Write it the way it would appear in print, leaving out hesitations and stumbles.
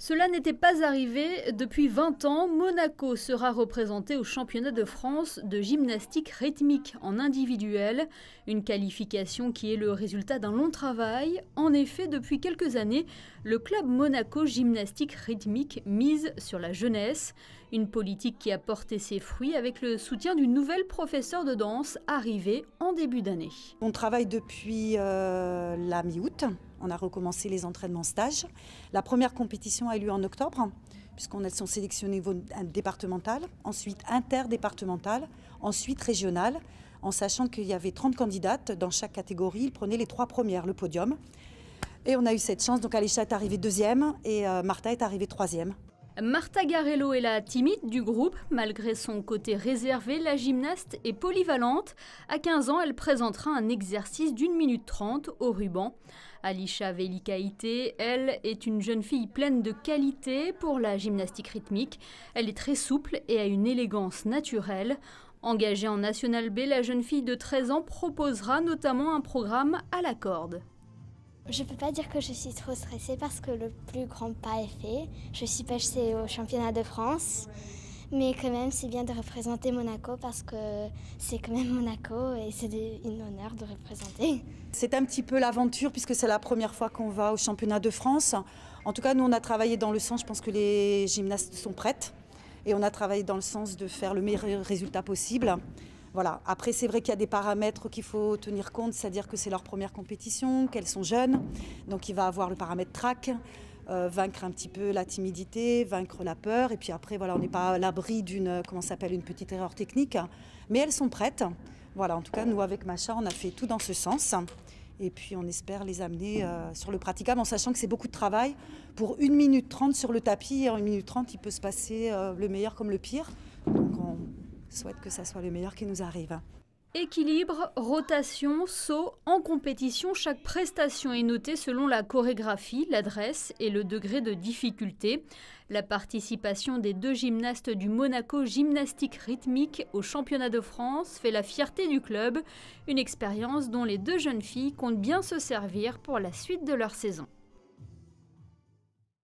Cela n'était pas arrivé depuis 20 ans. Monaco sera représenté au championnat de France de gymnastique rythmique en individuel. Une qualification qui est le résultat d'un long travail. En effet, depuis quelques années, le club Monaco Gymnastique Rythmique mise sur la jeunesse. Une politique qui a porté ses fruits avec le soutien d'une nouvelle professeure de danse arrivée en début d'année. On travaille depuis la mi-août. On a recommencé les entraînements stage. La première compétition a eu lieu en octobre, puisqu'on sont sélectionnés au niveau départemental, ensuite interdépartemental, ensuite régional, en sachant qu'il y avait 30 candidates dans chaque catégorie. Ils prenaient les 3 premières, le podium. Et on a eu cette chance, donc Alisha est arrivée 2e et Martha est arrivée 3e. Martha Garello est la timide du groupe. Malgré son côté réservé, la gymnaste est polyvalente. À 15 ans, elle présentera un exercice d'1 minute 30 au ruban. Alisha Velikaite, elle, est une jeune fille pleine de qualité pour la gymnastique rythmique. Elle est très souple et a une élégance naturelle. Engagée en National B, la jeune fille de 13 ans proposera notamment un programme à la corde. Je peux pas dire que je suis trop stressée parce que le plus grand pas est fait. Je suis passée au championnat de France, mais quand même c'est bien de représenter Monaco parce que c'est quand même Monaco et c'est un honneur de représenter. C'est un petit peu l'aventure puisque c'est la première fois qu'on va au championnat de France. En tout cas, nous on a travaillé dans le sens, je pense que les gymnastes sont prêtes et on a travaillé dans le sens de faire le meilleur résultat possible. Voilà. Après, c'est vrai qu'il y a des paramètres qu'il faut tenir compte, c'est-à-dire que c'est leur première compétition, qu'elles sont jeunes. Donc, il va avoir le paramètre track, vaincre un petit peu la timidité, vaincre la peur. Et puis après, voilà, on n'est pas à l'abri d'une, une petite erreur technique. Mais elles sont prêtes. Voilà, en tout cas, nous, avec Macha, on a fait tout dans ce sens. Et puis, on espère les amener sur le praticable en sachant que c'est beaucoup de travail. Pour 1 minute 30 sur le tapis, et en 1 minute 30, il peut se passer le meilleur comme le pire. Donc, on souhaite que ça soit le meilleur qui nous arrive. Équilibre, rotation, saut, en compétition, chaque prestation est notée selon la chorégraphie, l'adresse et le degré de difficulté. La participation des 2 gymnastes du Monaco Gymnastique Rythmique au championnat de France fait la fierté du club, une expérience dont les 2 jeunes filles comptent bien se servir pour la suite de leur saison.